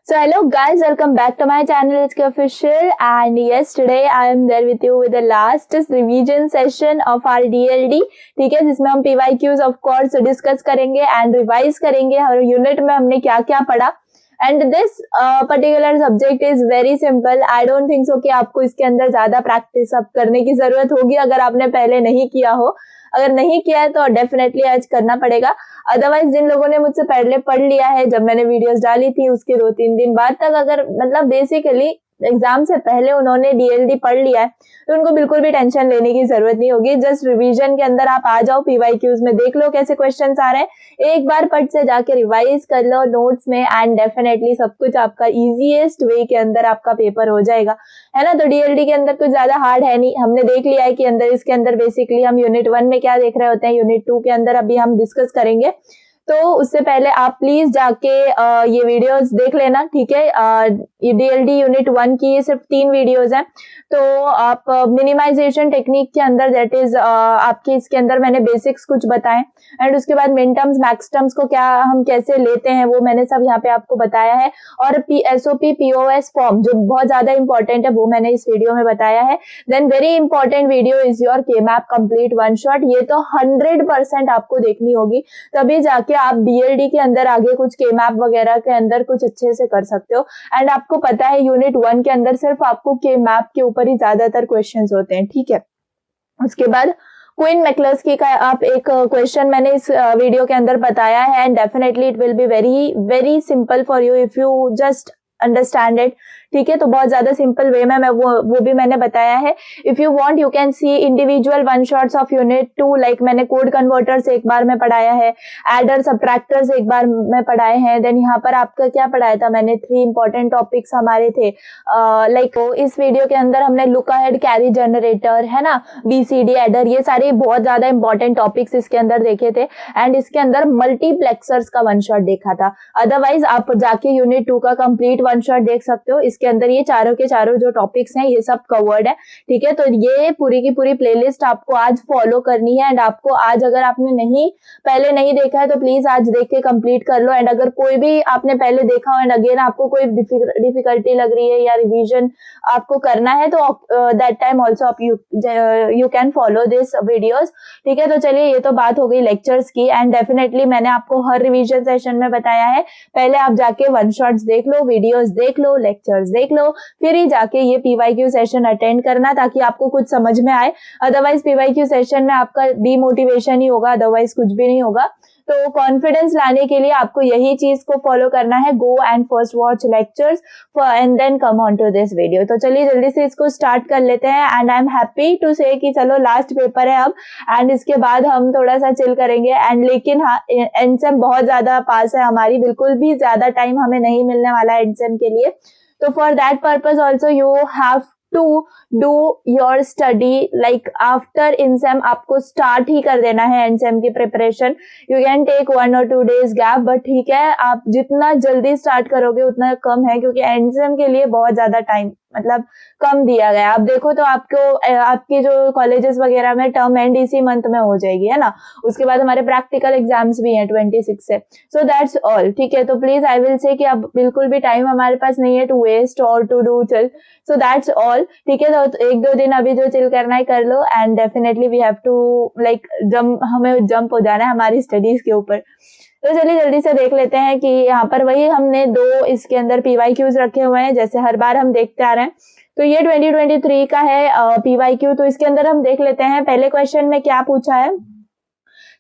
So hello guys, welcome back to my channel HK Official, and yes, today I am there with you with the last revision session of our DLD. ठीक है, जिसमें हम PYQs of course discuss करेंगे and revise करेंगे हर unit में हमने क्या क्या पढ़ा. And this particular subject is very simple. I don't think so कि आपको इसके अंदर ज्यादा प्रैक्टिस अब करने की जरूरत होगी अगर आपने पहले नहीं किया हो. अगर नहीं किया है तो डेफिनेटली आज करना पड़ेगा. अदरवाइज जिन लोगों ने मुझसे पहले पढ़ लिया है, जब मैंने वीडियोस डाली थी उसके 2-3 दिन बाद तक, अगर मतलब बेसिकली एग्जाम से पहले उन्होंने डीएलडी पढ़ लिया है तो उनको बिल्कुल भी टेंशन लेने की जरूरत नहीं होगी. जस्ट रिवीजन के अंदर आप आ जाओ, पीवाईक्यूज में देख लो कैसे क्वेश्चंस आ रहे हैं, एक बार पट से जाके रिवाइज कर लो नोट्स में एंड डेफिनेटली सब कुछ आपका इजीएस्ट वे के अंदर आपका पेपर हो जाएगा, है ना. तो डीएलडी के अंदर कुछ ज्यादा हार्ड है नहीं. हमने देख लिया है कि अंदर इसके अंदर बेसिकली हम यूनिट 1 में क्या देख रहे होते हैं, यूनिट 2 के अंदर अभी हम डिस्कस करेंगे. तो उससे पहले आप प्लीज जाके ये वीडियोस देख लेना, ठीक है. डीएलडी यूनिट 1 की ये सिर्फ 3 वीडियोस हैं. तो आप मिनिमाइजेशन टेक्निक के अंदर दैट इज आपके इसके अंदर मैंने बेसिक्स कुछ बताए एंड उसके बाद मिन टर्म्स मैक्स टर्म्स को क्या हम कैसे लेते हैं वो मैंने सब यहाँ पे आपको बताया है. और एसओपी पीओएस फॉर्म जो बहुत ज्यादा इंपॉर्टेंट है वो मैंने इस वीडियो में बताया है. Then very important video is your K map complete one shot. ये तो 100% आपको देखनी होगी, तभी जाके आप डीएलडी के अंदर आगे कुछ के मैप वगैरह के अंदर कुछ अच्छे से कर सकते हो. एंड आपको पता है यूनिट 1 के अंदर सिर्फ आपको के मैप के ऊपर ही ज्यादातर क्वेश्चंस होते हैं, ठीक है. उसके बाद क्वीन मैक्लस्की का आप एक क्वेश्चन मैंने इस वीडियो के अंदर बताया है and definitely it will be very very simple for you if you just understand it, ठीक है. तो बहुत ज्यादा सिंपल वे में मैं वो भी मैंने बताया है. If you want you can see individual one shots of unit 2, like मैंने कोड कन्वर्टर्स एक बार में पढ़ाया है, एडर सब्ट्रैक्टर्स एक बार में पढ़ाए हैं. देन यहाँ पर आपका क्या पढ़ाया था मैंने, 3 इंपॉर्टेंट टॉपिक्स हमारे थे. लाइक इस वीडियो के अंदर हमने लुक अहेड, कैरी जनरेटर, है ना, बीसीडी एडर, ये सारे बहुत ज्यादा इंपॉर्टेंट टॉपिक्स इसके अंदर देखे थे. एंड इसके अंदर मल्टीप्लेक्सर्स का वन शॉट देखा था. अदरवाइज आप जाके यूनिट 2 का कंप्लीट वन शॉट देख सकते हो. इसके अंदर ये चारों के चारों जो टॉपिक्स हैं ये सब कवर्ड है, ठीक है. तो ये पूरी की पूरी प्लेलिस्ट आपको आज फॉलो करनी है एंड आपको आज अगर आपने पहले नहीं देखा है तो प्लीज आज देख के कंप्लीट कर लो. एंड अगर कोई भी आपने पहले देखा हो एंड अगेन आपको कोई डिफिकल्टी लग रही है या रिवीजन आपको करना है तो दैट टाइम ऑल्सो आप you can follow this videos, ठीक है. तो चलिए ये तो बात हो गई लेक्चर्स की एंड डेफिनेटली मैंने आपको हर रिवीजन सेशन में बताया है पहले आप जाके वन शॉट्स देख लो, वीडियोस देख लो, लेक्चर्स देख लो, फिर ही जाके ये पीवाईक्यू सेशन अटेंड करना ताकि आपको कुछ समझ में आए. अदरवाइज पीवाईक्यू सेशन में आपका डीमोटिवेशन ही होगा, अदरवाइज कुछ भी नहीं होगा. तो कॉन्फिडेंस लाने के लिए आपको यही चीज को फॉलो करना है. Go and first watch lectures and then come on to this video. तो चलिए जल्दी से इसको स्टार्ट कर लेते हैं and I am happy to say कि चलो लास्ट पेपर है अब एंड इसके बाद हम थोड़ा सा चिल करेंगे. एंड लेकिन हाँ, एनसेम बहुत ज्यादा पास है हमारी, बिल्कुल भी ज्यादा टाइम हमें नहीं मिलने वाला है एनसेम के लिए. तो for that purpose also you have to do your study like after insem. आपको स्टार्ट ही कर देना है एनसेम की preparation. You can take 1 or 2 days gap, but ठीक है आप जितना जल्दी स्टार्ट करोगे उतना कम है, क्योंकि एनसेम के लिए बहुत ज्यादा टाइम मतलब कम दिया गया. आप देखो तो आपको आपके जो कॉलेजेस वगैरह में टर्म एंड इसी मंथ में हो जाएगी, है ना. उसके बाद हमारे प्रैक्टिकल एग्जाम्स भी हैं 26 से. सो दैट्स ऑल, ठीक है. तो प्लीज आई विल से कि अब बिल्कुल भी टाइम हमारे पास नहीं है टू वेस्ट और to do chill. So that's all, ठीक है. तो 1-2 दिन अभी जो चिल करना है कर लो and definitely we have to like हमें जंप हो जाना है हमारी स्टडीज के ऊपर. तो चलिए जल्दी से देख लेते हैं कि यहाँ पर वही हमने 2 इसके अंदर पीवाईक्यूज रखे हुए हैं जैसे हर बार हम देखते आ रहे हैं. तो ये 2023 का है पीवाईक्यू. तो इसके अंदर हम देख लेते हैं पहले क्वेश्चन में क्या पूछा है.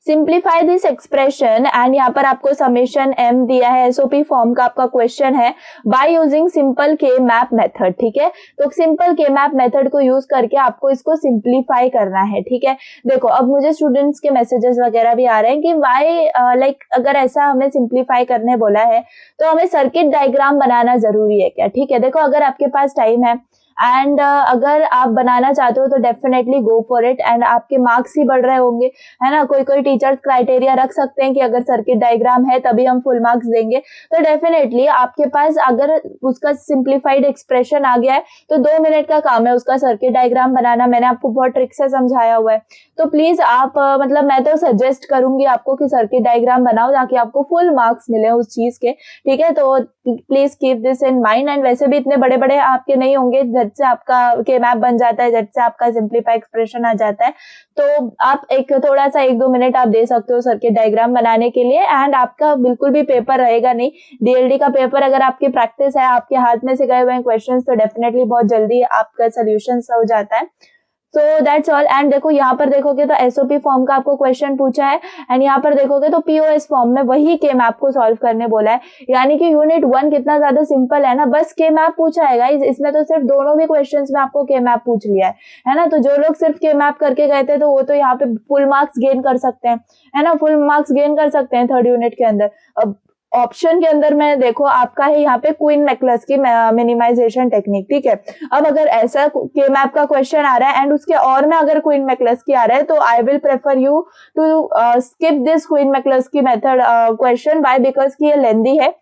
सिंप्लीफाई दिस एक्सप्रेशन एंड यहाँ पर आपको समेशन m दिया है, एसओपी फॉर्म का आपका क्वेश्चन है, बाय यूजिंग सिंपल के मैप मेथड, ठीक है. तो सिंपल के मैप मेथड को यूज करके आपको इसको सिंप्लीफाई करना है, ठीक है. देखो अब मुझे स्टूडेंट्स के मैसेजेस वगैरह भी आ रहे हैं कि वाई लाइक अगर ऐसा हमें सिंप्लीफाई करने बोला है तो हमें सर्किट डायग्राम बनाना जरूरी है क्या, ठीक है. देखो अगर आपके पास टाइम है, एंड अगर आप बनाना चाहते हो तो definitely go for it, and आपके मार्क्स ही बढ़ रहे होंगे, है ना। कोई कोई टीचर्स क्राइटेरिया रख सकते हैं कि अगर सर्किट डायग्राम है तभी हम फुल मार्क्स देंगे, तो डेफिनेटली आपके पास अगर उसका सिंप्लीफाइड एक्सप्रेशन आ गया है तो 2 मिनट का काम है उसका सर्किट डायग्राम बनाना। मैंने आपको बहुत ट्रिक से समझाया हुआ है, तो प्लीज आप मतलब मैं तो सजेस्ट करूंगी आपको कि सर्किट डायग्राम बनाओ ताकि आपको फुल मार्क्स मिले उस चीज के, ठीक है। तो please keep this in mind. And वैसे भी इतने बड़े बड़े आपके नहीं होंगे, झट से आपका के मैप बन जाता है, झट से आपका सिंप्लीफाई एक्सप्रेशन आ जाता है, तो आप एक थोड़ा सा 1-2 मिनट आप दे सकते हो सर्किट डायग्राम बनाने के लिए, एंड आपका बिल्कुल भी पेपर रहेगा नहीं। डीएलडी का पेपर अगर आपकी प्रैक्टिस है, आपके हाथ में से गए हुए क्वेश्चंस, तो डेफिनेटली बहुत जल्दी आपका सोल्यूशन हो जाता है। सो दैट्स ऑल। एंड देखो यहाँ पर देखोगे तो एसओपी फॉर्म का आपको क्वेश्चन पूछा है, एंड यहाँ पर देखोगे तो पीओएस फॉर्म में वही के मैप को सॉल्व करने बोला है। यानी कि यूनिट 1 कितना ज्यादा सिंपल है ना, बस के मैप पूछा है गाइस। इसमें तो सिर्फ दोनों भी क्वेश्चंस में आपको के मैप पूछ लिया है ना। तो जो लोग सिर्फ के मैप करके गए थे तो वो तो यहाँ पे फुल मार्क्स गेन कर सकते हैं, है ना, फुल मार्क्स गेन कर सकते हैं 3rd यूनिट के अंदर। अब ऑप्शन के अंदर में देखो आपका है यहाँ पे क्वीन मैकलस की मिनिमाइजेशन टेक्निक, ठीक है। अब अगर ऐसा के मैप का क्वेश्चन आ रहा है एंड उसके और में अगर क्वीन मैकलस की आ रहा है, तो I will prefer you to skip this Quine McCluskey की मेथड क्वेश्चन, बाय बिकॉज कि ये लेंदी है।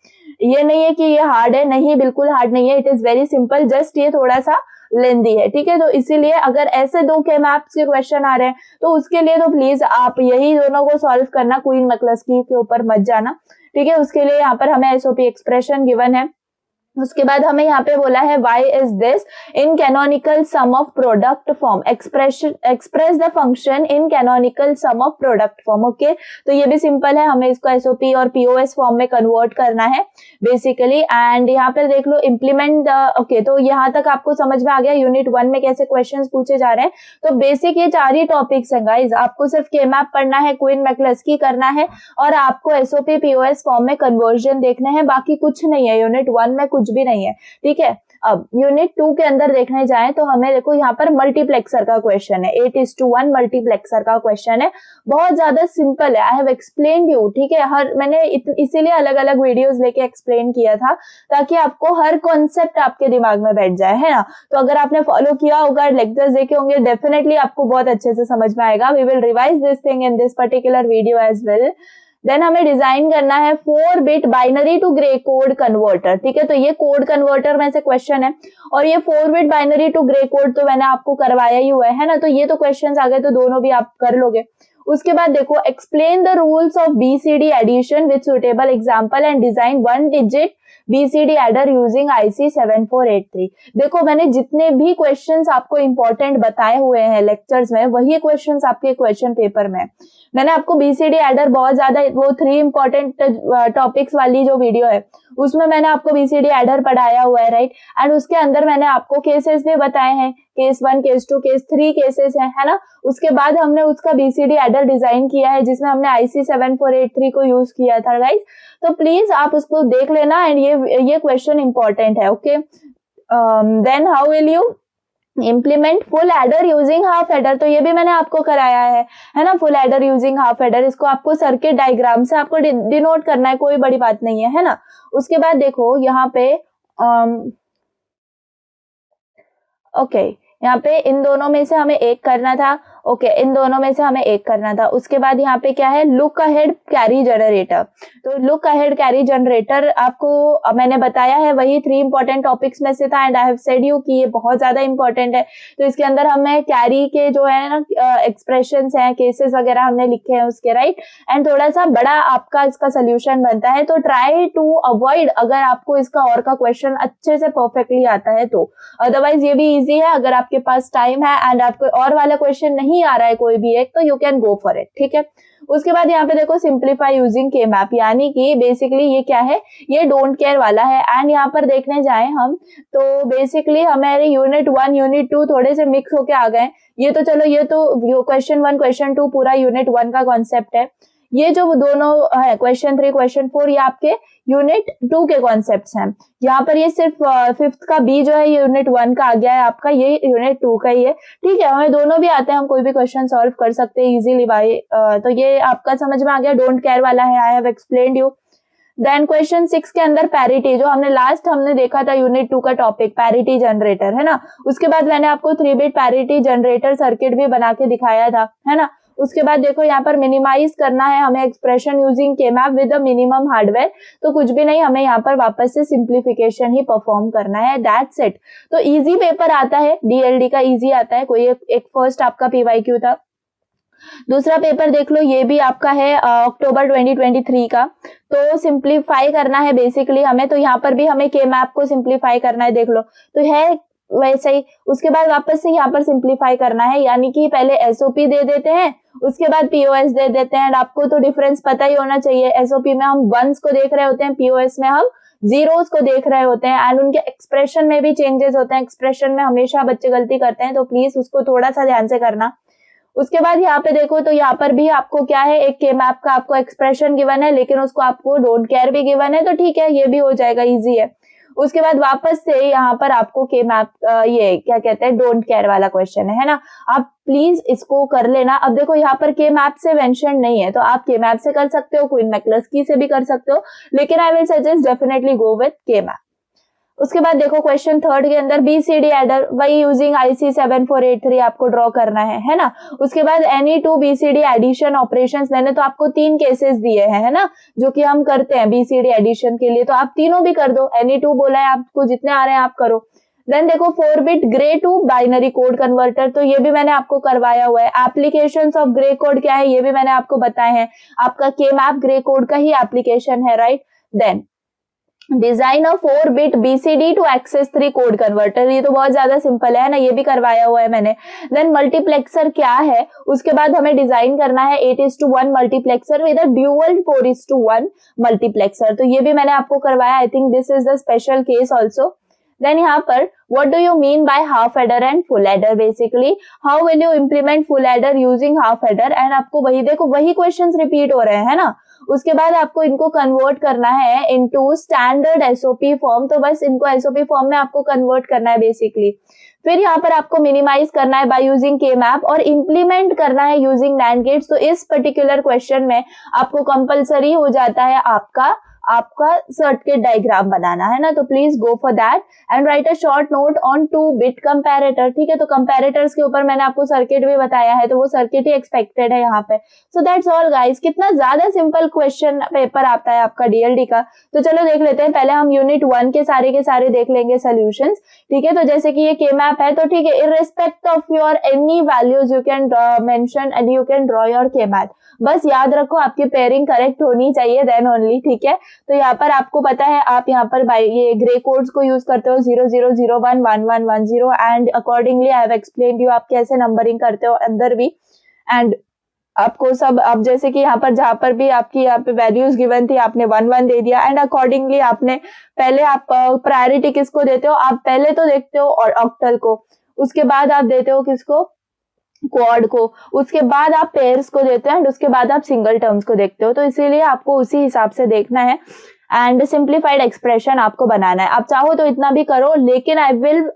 ये नहीं है कि ये हार्ड है, नहीं बिल्कुल हार्ड नहीं है, it is very simple, just ये थोड़ा सा लेंदी है, ठीक है। तो इसीलिए अगर ऐसे 2 के मैप्स के क्वेश्चन आ रहे हैं तो उसके लिए तो प्लीज आप यही दोनों को सॉल्व करना, क्वीन मैकलस की के ऊपर मत जाना, ठीक है। उसके लिए यहाँ पर हमें एसओपी एक्सप्रेशन गिवन है। उसके बाद हमें यहाँ पे बोला है why is this in canonical sum of product form, express the function in canonical sum of product form. Okay, तो ये भी सिंपल है, हमें इसको एसओपी और पीओएस फॉर्म में कन्वर्ट करना है बेसिकली। एंड यहाँ पे देख लो इम्प्लीमेंट, ओके, तो यहाँ तक आपको समझ में आ गया यूनिट 1 में कैसे क्वेश्चन पूछे जा रहे हैं। तो बेसिक ये 4 ही टॉपिक्स हैं गाइज, आपको सिर्फ के मैप पढ़ना है, क्वीन मैकलस्की करना है, और आपको एसओपी पीओएस फॉर्म में कन्वर्जन देखने हैं, बाकी कुछ नहीं है। यूनिट 1 में कुछ भी नहीं है, ठीक है। अब यूनिट 2 के अंदर देखने जाएं तो हमें देखो यहाँ पर मल्टीप्लेक्सर का क्वेश्चन है, 8:1 मल्टीप्लेक्सर का क्वेश्चन है, बहुत ज्यादा सिंपल है। आई हैव एक्सप्लेन्ड यू, ठीक है, मैंने इसीलिए अलग अलग वीडियोस लेके एक्सप्लेन किया था ताकि आपको हर कॉन्सेप्ट आपके दिमाग में बैठ जाए, है ना। तो अगर आपने फॉलो किया होगा, लेक्चर्स देखे होंगे, डेफिनेटली आपको बहुत अच्छे से समझ में आएगा। We will revise this thing in this particular video as well. Then हमें डिजाइन करना है 4-बिट binary to gray code converter, ठीक है। तो ये कोड कन्वर्टर में से क्वेश्चन है, और ये 4-बिट बाइनरी टू ग्रे कोड तो मैंने आपको करवाया ही हुआ है ना। तो ये तो क्वेश्चंस आ गए, तो दोनों भी आप कर लोगे। उसके बाद देखो explain the rules of BCD addition with suitable example and design 1 digit BCD adder using IC 7483। देखो मैंने जितने भी क्वेश्चंस आपको इंपॉर्टेंट बताए हुए हैं लेक्चर्स में, वही क्वेश्चंस आपके क्वेश्चन पेपर में। मैंने आपको बीसीडी एडर बहुत ज्यादा, वो 3 इंपॉर्टेंट टॉपिक्स वाली जो वीडियो है उसमें मैंने आपको बीसीडी एडर पढ़ाया हुआ है, राइट। एंड उसके अंदर मैंने आपको केसेस भी बताए हैं, केस 1, केस 2, केस 3 केसेस हैं, है ना। उसके बाद हमने उसका बीसीडी एडर डिजाइन किया है जिसमें हमने आईसी 7483 को यूज किया था, राइट। तो प्लीज आप उसको देख लेना, एंड ये क्वेश्चन इंपॉर्टेंट है, okay. Then how will you implement full adder using half adder, तो ये भी मैंने आपको कराया है ना, full adder using half adder. इसको आपको सर्किट डायग्राम से आपको डिनोट करना है, कोई बड़ी बात नहीं है ना। उसके बाद देखो यहाँ पे ओके, यहाँ पे इन दोनों में से हमें एक करना था, ओके, इन दोनों में से हमें एक करना था। उसके बाद यहाँ पे क्या है, लुक अहेड कैरी जनरेटर। तो लुक अहेड कैरी जनरेटर आपको मैंने बताया है, वही 3 इंपॉर्टेंट टॉपिक्स में से था, and I have said you कि ये बहुत ज्यादा इंपॉर्टेंट है। तो इसके अंदर हमें कैरी के जो है ना एक्सप्रेशंस हैं, केसेस वगैरह हमने लिखे हैं उसके, राइट। एंड थोड़ा सा बड़ा आपका इसका सोल्यूशन बनता है, तो ट्राई टू अवॉइड, अगर आपको इसका और का क्वेश्चन अच्छे से परफेक्टली आता है तो। अदरवाइज ये भी इजी है, अगर आपके पास टाइम है एंड आपको और वाला क्वेश्चन नहीं आ रहा है कोई भी एक, तो you can go for it, ठीक है। उसके बाद यहाँ पे देखो सिंप्लीफाई यूजिंग के मैप, यानी कि बेसिकली ये क्या है, ये डोंट केयर वाला है। एंड यहाँ पर देखने जाए हम तो बेसिकली हमारे यूनिट 1 यूनिट 2 थोड़े से मिक्स होके आ गए। ये तो चलो, ये तो क्वेश्चन 1 क्वेश्चन 2 पूरा यूनिट 1 का कॉन्सेप्ट है। ये जो दोनों है क्वेश्चन 3 क्वेश्चन 4, ये आपके यूनिट 2 के कॉन्सेप्ट्स हैं। यहाँ पर ये सिर्फ 5th का बी जो है यूनिट 1 का आ गया है आपका, ये यूनिट 2 का ही है, ठीक है। हमें दोनों भी आते हैं, हम कोई भी क्वेश्चन सॉल्व कर सकते हैं इजीली भाई। तो ये आपका समझ में आ गया, डोंट केयर वाला है, I have explained you. Then question 6 के अंदर पैरिटी, जो हमने देखा था यूनिट 2 का टॉपिक पैरिटी जनरेटर, है ना। उसके बाद मैंने आपको 3 बिट पैरिटी जनरेटर सर्किट भी बना के दिखाया था, है ना। उसके बाद देखो यहाँ पर मिनिमाइज करना है हमें एक्सप्रेशन यूजिंग K-मैप विद द मिनिमम हार्डवेयर, तो कुछ भी नहीं, हमें यहाँ पर वापस से सिंप्लीफिकेशन ही परफॉर्म करना है, दैट्स इट। तो इजी पेपर आता है, डीएलडी का इजी आता है, कोई एक फर्स्ट आपका पीवाईक्यू था। दूसरा पेपर देख लो, ये भी आपका है अक्टूबर 2023 का। तो सिंप्लीफाई करना है बेसिकली हमें, तो यहाँ पर भी हमें K-मैप को सिंप्लीफाई करना है, देख लो तो है वैसे ही। उसके बाद वापस से यहाँ पर सिंप्लीफाई करना है, यानी कि पहले एसओपी दे देते हैं, उसके बाद पीओएस दे देते हैं। आपको तो डिफरेंस पता ही होना चाहिए, एसओपी में हम वंस को देख रहे होते हैं, पीओएस में हम जीरोस को देख रहे होते हैं, एंड उनके एक्सप्रेशन में भी चेंजेस होते हैं। एक्सप्रेशन में हमेशा बच्चे गलती करते हैं, तो प्लीज उसको थोड़ा सा ध्यान से करना। उसके बाद यहाँ पे देखो, तो यहाँ पर भी आपको क्या है, एक K-मैप का आपको एक्सप्रेशन गिवन है, लेकिन उसको आपको डोंट केयर भी गिवन है, तो ठीक है, ये भी हो जाएगा, इजी है। उसके बाद वापस से यहाँ पर आपको K-मैप ये क्या कहते हैं, डोंट केयर वाला क्वेश्चन है ना। आप प्लीज इसको कर लेना। अब देखो यहाँ पर K-मैप से मेंशन नहीं है, तो आप K-मैप से कर सकते हो, क्वीन मैक्लस्की से भी कर सकते हो, लेकिन I will suggest definitely go with K-मैप। उसके बाद देखो क्वेश्चन 3 के अंदर बीसीडी एडर, वही यूजिंग IC 7483 आपको ड्रॉ करना है ना। उसके बाद any two BCD addition operations, मैंने तो आपको 3 केसेस दिए हैं, है ना, जो कि हम करते हैं बीसीडी एडिशन के लिए, तो आप तीनों भी कर दो। एनी टू बोला है आपको, जितने आ रहे हैं आप करो। देन देखो 4 bit gray to binary code converter, तो ये भी मैंने आपको करवाया हुआ है। एप्लीकेशंस ऑफ ग्रे कोड क्या है, ये भी मैंने आपको बताए हैं, आपका K-मैप ग्रे कोड का ही एप्लीकेशन है, right. Then design of 4 bit BCD to excess 3 code converter, ये तो बहुत ज्यादा सिंपल है ना, ये भी करवाया हुआ है मैंने। देन मल्टीप्लेक्सर क्या है, उसके बाद हमें डिजाइन करना है 8:1 multiplexer with a dual 4:1 multiplexer, तो ये भी मैंने आपको करवाया। I think this is the special case also. Then यहाँ पर what do you mean by half adder and full adder, basically how will you implement full adder using half adder, and आपको वही देखो, वही क्वेश्चंस रिपीट हो रहे हैं, है ना। उसके बाद आपको इनको कन्वर्ट करना है इनटू स्टैंडर्ड एसओपी फॉर्म, तो बस इनको एसओपी फॉर्म में आपको कन्वर्ट करना है बेसिकली। फिर यहाँ पर आपको मिनिमाइज करना है बाय यूजिंग K-मैप, और इम्प्लीमेंट करना है यूजिंग NAND गेट्स। तो इस पर्टिकुलर क्वेश्चन में आपको कंपलसरी हो जाता है आपका सर्किट डायग्राम बनाना, है ना। तो please go for that and right a short note on 2 bit comparator, ठीक है। तो कंपैरेटर्स के ऊपर मैंने आपको सर्किट भी बताया है, तो वो सर्किट ही एक्सपेक्टेड है यहाँ पे। सो दैट्स ऑल गाइस, कितना ज्यादा सिंपल क्वेश्चन पेपर आता है आपका डीएलडी का। तो चलो देख लेते हैं, पहले हम यूनिट 1 के सारे देख लेंगे सोल्यूशंस, ठीक है। तो जैसे कि ये K-मैप है, तो ठीक है, irrespect of your any values you can mention and you can draw your K-मैप। बस याद रखो आपकी पेयरिंग करेक्ट होनी चाहिए, देन ओनली, ठीक है। तो यहाँ पर आपको पता है, आप यहाँ पर ये ग्रे कोड्स को यूज करते हो 0001 1110, and accordingly I have explained you आप कैसे नंबरिंग करते हो अंदर भी। एंड आपको सब, अब जैसे कि यहाँ पर जहाँ पर भी आपकी यहाँ पे वैल्यूज गिवन थी, आपने 1 दे दिया, एंड अकॉर्डिंगली आपने पहले आप प्रायोरिटी किसको देते हो, आप पहले तो देखते हो और ऑक्टल को, उसके बाद आप देते हो किसको, क्वाड को, उसके बाद आप पेयर्स को देते हैं, एंड उसके बाद आप सिंगल टर्म्स को देखते हो। तो इसीलिए आपको उसी हिसाब से देखना है, एंड सिंप्लीफाइड एक्सप्रेशन आपको बनाना है। आप चाहो तो इतना भी करो, लेकिन I will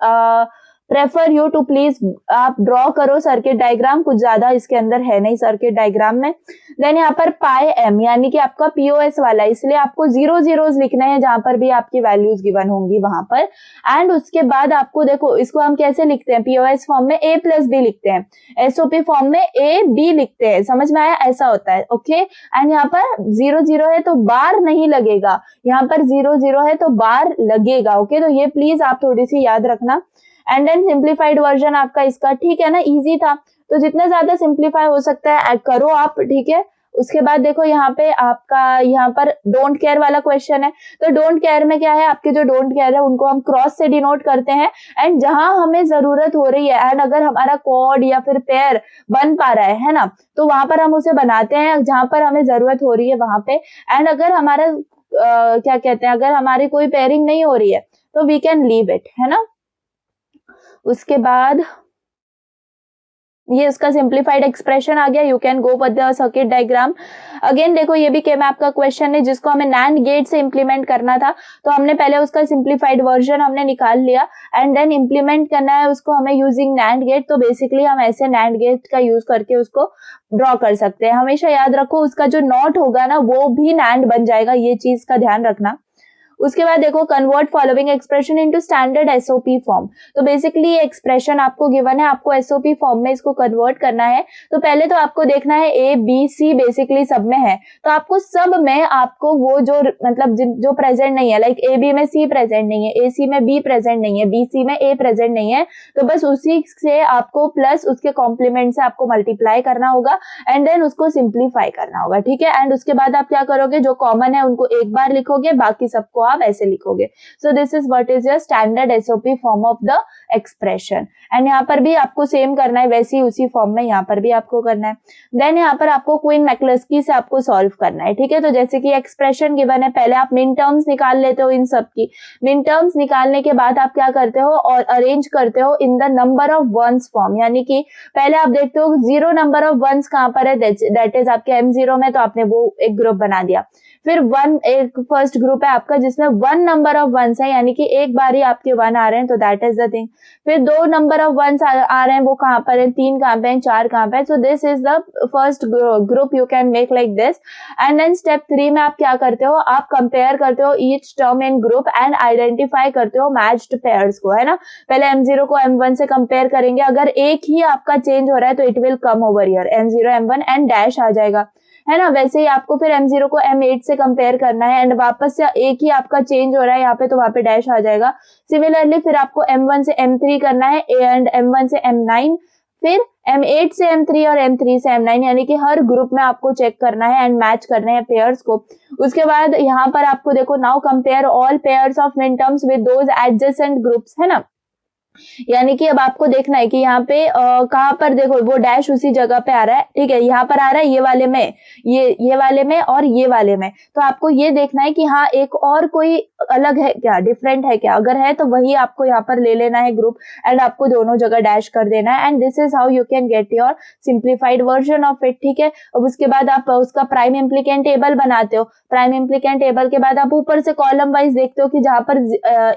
prefer you to please आप ड्रॉ करो सर्किट डायग्राम, कुछ ज्यादा इसके अंदर है नहीं सर्किट डायग्राम में। देन यहाँ पर पाई एम यानी कि आपका पीओएस वाला, इसलिए आपको 0 zeros लिखना है जहां पर भी आपकी वैल्यूज गिवन होंगी वहां पर। एंड उसके बाद आपको देखो, इसको हम कैसे लिखते हैं, पीओएस फॉर्म में A+B लिखते हैं, एसओपी फॉर्म में AB लिखते हैं, समझ में आया, ऐसा होता है, ओके। एंड यहाँ पर 0 0 है तो बार नहीं लगेगा, यहाँ पर 0 0 है तो बार लगेगा, ओके। तो ये प्लीज आप थोड़ी सी याद रखना। एंड देन सिंप्लीफाइड वर्जन आपका इसका, ठीक है ना, इजी था, तो जितना ज्यादा सिंप्लीफाई हो सकता है करो आप, ठीक है। उसके बाद देखो यहाँ पे आपका, यहाँ पर डोंट केयर वाला क्वेश्चन है, तो डोंट केयर में क्या है, आपके जो डोंट केयर है उनको हम क्रॉस से डिनोट करते हैं, एंड जहां हमें जरूरत हो रही है, एंड अगर हमारा क्वाड या फिर पेयर बन पा रहा है ना, तो वहां पर हम उसे बनाते हैं जहां पर हमें जरूरत हो रही है वहां पे। एंड अगर हमारा क्या कहते हैं, अगर हमारी कोई पेयरिंग नहीं हो रही है तो वी कैन लीव इट, है ना। उसके बाद ये उसका सिंप्लीफाइड एक्सप्रेशन आ गया। You can go with the circuit diagram. Again देखो ये भी K-मैप का क्वेश्चन है जिसको हमें NAND गेट से इंप्लीमेंट करना था, तो हमने पहले उसका सिंप्लीफाइड वर्जन हमने निकाल लिया एंड देन इंप्लीमेंट करना है उसको हमें यूजिंग NAND गेट। तो बेसिकली हम ऐसे NAND गेट का यूज करके उसको ड्रॉ कर सकते हैं। हमेशा याद रखो उसका जो नॉट होगा ना वो भी NAND बन जाएगा, ये चीज का ध्यान रखना। उसके बाद देखो convert following expression into standard SOP form. तो बेसिकली ये एक्सप्रेशन आपको गिवन है, आपको एसओपी फॉर्म में इसको कन्वर्ट करना है। तो पहले तो आपको देखना है ए बी सी बेसिकली सब में है, तो आपको सब में आपको वो जो मतलब जो प्रेजेंट नहीं है, लाइक ए बी में सी प्रेजेंट नहीं है, ए सी में बी प्रेजेंट नहीं है, बी सी में ए प्रेजेंट नहीं है, तो बस उसी से आपको प्लस उसके कॉम्प्लीमेंट से आपको मल्टीप्लाई करना होगा एंड देन उसको सिंप्लीफाई करना होगा, ठीक है। एंड उसके बाद आप क्या करोगे, जो कॉमन है उनको एक बार लिखोगे, बाकी सबको आप ऐसे लिखोगे। सो this is what is your standard SOP form of the expression. And यहाँ पर भी आपको सेम करना है, वैसे ही उसी फॉर्म में यहाँ पर भी आपको करना है। देन यहाँ पर आपको क्वीन मैक्लस्की से आपको सॉल्व करना है, ठीक है। तो जैसे कि एक्सप्रेशन गिवन है, पहले आप मिन टर्म्स निकाल लेते हो इन सब की। मिन टर्म्स निकालने के बाद आप क्या करते हो और अरेंज करते हो in the number of ones form, यानी कि पहले आप देखते हो 0 नंबर ऑफ वंस कहाँ पर है, दैट इज आपके M0 में, तो आपने वो एक ग्रुप बना दिया। फिर एक फर्स्ट ग्रुप है आपका जिसमें 1 नंबर ऑफ वंस है, यानी कि एक बार ही आपके 1 आ रहे हैं, तो दैट इज द थिंग। फिर 2 नंबर ऑफ वंस आ रहे हैं, वो कहाँ पर है, 3 कहाँ पे है, 4 कहाँ पे है, so this is the first group, you can make like this. And then step 3 में आप क्या करते हो, आप कंपेयर करते हो each term in group and identify करते हो मैच्ड पेयर्स को, है ना। पहले M0 को M1 से कंपेयर करेंगे, अगर एक ही आपका चेंज हो रहा है तो it will come over here M0 M1 and dash आ जाएगा, है ना। वैसे ही आपको फिर M0 को M8 से कंपेयर करना है एंड वापस से एक ही आपका चेंज हो रहा है यहाँ पे, तो वहां पे डैश आ जाएगा। सिमिलरली फिर आपको M1 से M3 करना है एंड M1 से M9, फिर M8 से M3 और M3 से M9, यानी कि हर ग्रुप में आपको चेक करना है एंड मैच करने हैं पेयर्स को। उसके बाद यहाँ पर आपको देखो, now compare all pairs of min terms with those adjacent groups, है ना। यानी कि अब आपको देखना है कि यहाँ पे कहाँ पर देखो वो डैश उसी जगह पे आ रहा है, ठीक है। यहाँ पर आ रहा है ये वाले में, ये वाले में और ये वाले में, तो आपको ये देखना है कि हाँ एक और कोई अलग है क्या, डिफरेंट है क्या, अगर है तो वही आपको यहाँ पर ले लेना है ग्रुप एंड आपको दोनों जगह डैश कर देना है। And this is how you can get your simplified version of it, ठीक है। अब उसके बाद आप उसका प्राइम इम्प्लीकेंट टेबल बनाते हो। प्राइम इम्प्लीकेंट टेबल के बाद आप ऊपर से कॉलम वाइज देखते हो कि जहां पर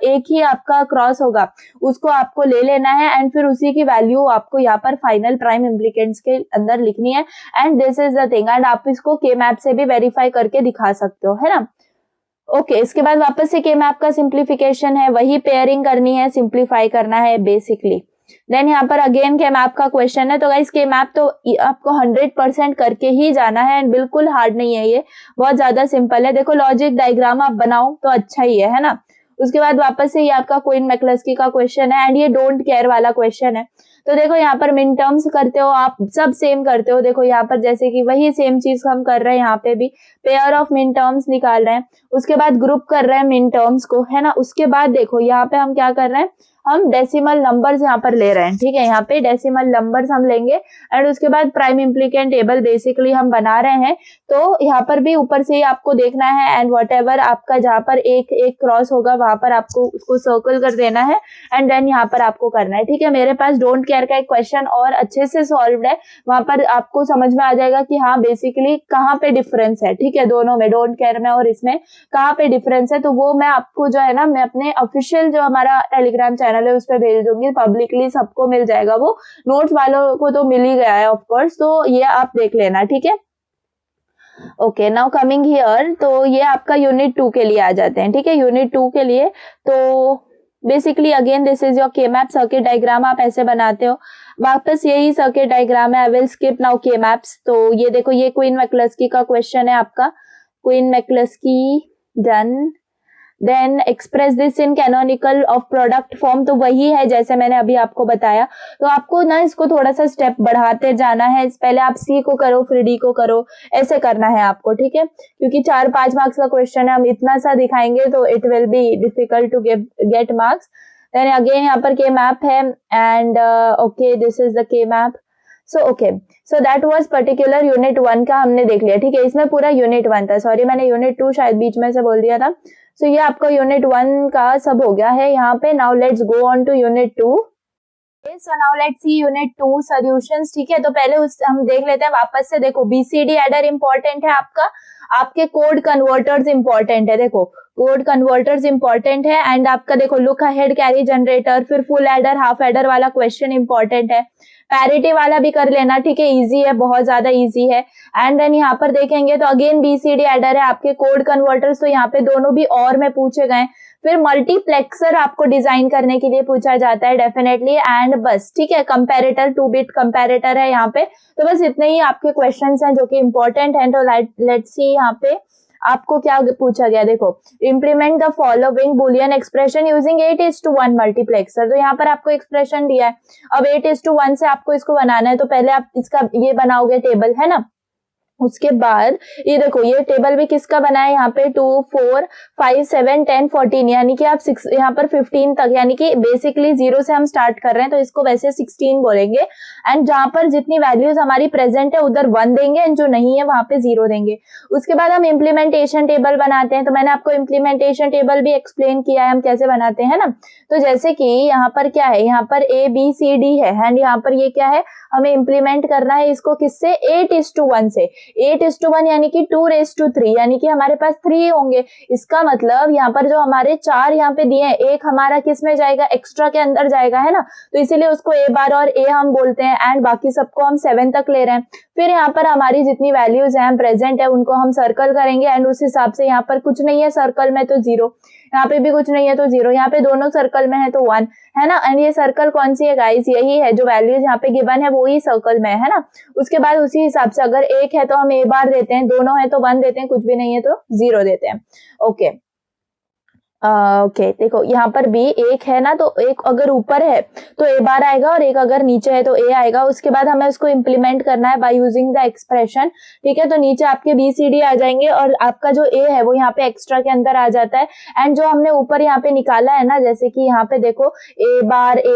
एक ही आपका क्रॉस होगा उसको आपको ले लेना है एंड फिर उसी की वैल्यू आपको यहाँ पर फाइनल प्राइम इम्प्लीकेंट्स के अंदर लिखनी है। And this is the thing, and आप इसको K-मैप से भी वेरीफाई करके दिखा सकते हो, है ना। ओके, इसके बाद वापस से K-मैप का सिंप्लीफिकेशन है, वही पेयरिंग करनी है, सिंप्लीफाई करना है बेसिकली। देन यहाँ पर अगेन K-मैप का क्वेश्चन है, तो गाइस K-मैप तो आपको 100% करके ही जाना है एंड बिल्कुल हार्ड नहीं है, ये बहुत ज्यादा सिंपल है। देखो लॉजिक डायग्राम आप बनाओ तो अच्छा ही है ना। उसके बाद वापस से ये आपका क्वीन मैक्लस्की का क्वेश्चन है एंड ये डोंट केयर वाला क्वेश्चन है। तो देखो यहाँ पर मिन टर्म्स करते हो आप, सब सेम करते हो। देखो यहाँ पर जैसे कि वही सेम चीज हम कर रहे हैं, यहाँ पे भी पेयर ऑफ मिन टर्म्स निकाल रहे हैं, उसके बाद ग्रुप कर रहे हैं मिन टर्म्स को, है ना। उसके बाद देखो यहाँ पे हम क्या कर रहे हैं, हम डेसिमल नंबर्स यहाँ पर ले रहे हैं, ठीक है। यहाँ पे डेसिमल नंबर्स हम लेंगे एंड उसके बाद प्राइम इम्प्लीकेंट टेबल बेसिकली हम बना रहे हैं। तो यहाँ पर भी ऊपर से ही आपको देखना है एंड व्हाटएवर आपका जहाँ पर एक क्रॉस होगा वहां पर आपको उसको सर्कल कर देना है एंड देन यहाँ पर आपको करना है, ठीक है। मेरे पास डोंट केयर का एक क्वेश्चन और अच्छे से सॉल्व्ड है, वहां पर आपको समझ में आ जाएगा कि हाँ बेसिकली कहाँ पे डिफरेंस है, ठीक है। दोनों में, डोंट केयर में और इसमें कहाँ पे डिफरेंस है, तो वो मैं आपको जो है ना, मैं अपने ऑफिशियल जो हमारा टेलीग्राम चैनल है उस पर भेज दूंगी, पब्लिकली सबको मिल जाएगा। वो नोट्स वालों को तो मिल ही गया है ऑफ कोर्स, तो ये आप देख लेना, ठीक है। ओके, नाउ कमिंग हियर, तो ये आपका यूनिट 2 के लिए आ जाते हैं, ठीक है। यूनिट 2 के लिए तो basically again this is your K-मैप सर्किट डायग्राम, आप ऐसे बनाते हो। वापस यही सर्किट डायग्राम है, आई विल स्किप नाउ K-मैप्स। तो ये देखो, ये क्वीन मैक्लस्की का क्वेश्चन है आपका, Quine McCluskey, done. Then express this in canonical of product form, तो वही है जैसे मैंने अभी आपको बताया। तो आपको ना इसको थोड़ा सा स्टेप बढ़ाते जाना है, पहले आप C को करो फिर D को करो, ऐसे करना है आपको, ठीक है। क्योंकि 4-5 मार्क्स का क्वेश्चन है, हम इतना सा दिखाएंगे तो it will be difficult to get marks. Then again यहाँ पर K-मैप है and okay, this is the K-मैप। So that was particular unit 1 का हमने देख लिया, ठीक है। इसमें पूरा यूनिट 1 था, सॉरी मैंने यूनिट 2 शायद बीच में से बोल दिया था। सो ये आपका यूनिट 1 का सब हो गया है यहाँ पे। Now let's go on to unit 2। So now let's see unit 2 solutions. ठीक है, तो पहले हम देख लेते हैं वापस से. देखो BCD एडर इंपॉर्टेंट है आपका, आपके कोड कन्वर्टर्स इंपॉर्टेंट है. देखो कोड कन्वर्टर्स इंपॉर्टेंट है एंड आपका देखो लुक अहेड कैरी जनरेटर, फिर फुल एडर हाफ एडर वाला क्वेश्चन इंपॉर्टेंट है. पैरिटी वाला भी कर लेना, ठीक है, इजी है, बहुत ज्यादा इजी है. एंड देन यहाँ पर देखेंगे तो अगेन BCD एडर है, आपके कोड कन्वर्टर्स तो यहाँ पे दोनों भी और में पूछे गए. फिर मल्टीप्लेक्सर आपको डिजाइन करने के लिए पूछा जाता है डेफिनेटली. एंड बस ठीक है, कंपैरेटर 2-बिट कंपैरेटर है यहाँ पे. तो बस इतने ही आपके क्वेश्चंस हैं जो कि इंपॉर्टेंट हैं. तो लेट्स सी यहाँ पे आपको क्या पूछा गया. देखो implement the following Boolean expression using 8:1 multiplexer. तो यहाँ पर आपको एक्सप्रेशन दिया है. अब 8:1 से आपको इसको बनाना है, तो पहले आप इसका ये बनाओगे टेबल, है ना. उसके बाद ये देखो ये टेबल भी किसका बना है यहाँ पे 2, 4, 5, 7, 10, 14, यानी कि आप 6 यहाँ पर 15 तक, यानी कि बेसिकली 0 से हम स्टार्ट कर रहे हैं तो इसको वैसे 16 बोलेंगे. एंड जहां पर जितनी वैल्यूज हमारी प्रेजेंट है उधर 1 देंगे एंड जो नहीं है वहां पे 0 देंगे. उसके बाद हम इम्प्लीमेंटेशन टेबल बनाते हैं. तो मैंने आपको इम्प्लीमेंटेशन टेबल भी एक्सप्लेन किया है हम कैसे बनाते हैं ना. तो जैसे कि यहाँ पर क्या है, यहाँ पर ABCD है एंड यहाँ पर ये क्या है, हमें इम्प्लीमेंट करना है इसको किससे, 8:1 से. 8:1 यानी कि 2:3, यानी कि हमारे पास 3 होंगे. इसका मतलब यहाँ पर जो हमारे 4 यहाँ पे दिए हैं, एक हमारा किस में जाएगा, एक्स्ट्रा के अंदर जाएगा, है ना. तो इसीलिए उसको A बार और A हम बोलते हैं एंड बाकी सबको हम 7 तक ले रहे हैं. फिर यहाँ पर हमारी जितनी वैल्यूज हैं प्रेजेंट है उनको हम सर्कल करेंगे एंड उस हिसाब से यहाँ पर कुछ नहीं है सर्कल में तो 0, यहाँ पे भी कुछ नहीं है तो 0, यहाँ पे दोनों सर्कल में है तो 1, है ना. एंड ये सर्कल कौन सी है गाइस, यही है जो वैल्यूज यहाँ पे गिवन है वो ही सर्कल में है ना. उसके बाद उसी हिसाब से अगर एक है तो हम A बार देते हैं, दोनों है तो 1 देते हैं, कुछ भी नहीं है तो 0 देते हैं. ओके ओके देखो यहाँ पर भी एक है ना, तो एक अगर ऊपर है तो A बार आएगा और एक अगर नीचे है तो A आएगा. उसके बाद हमें उसको इम्प्लीमेंट करना है बाय यूजिंग द एक्सप्रेशन. ठीक है, तो नीचे आपके BCD आ जाएंगे और आपका जो A है वो यहाँ पे एक्स्ट्रा के अंदर आ जाता है. एंड जो हमने ऊपर यहाँ पे निकाला है ना, जैसे कि यहाँ पे देखो A बार A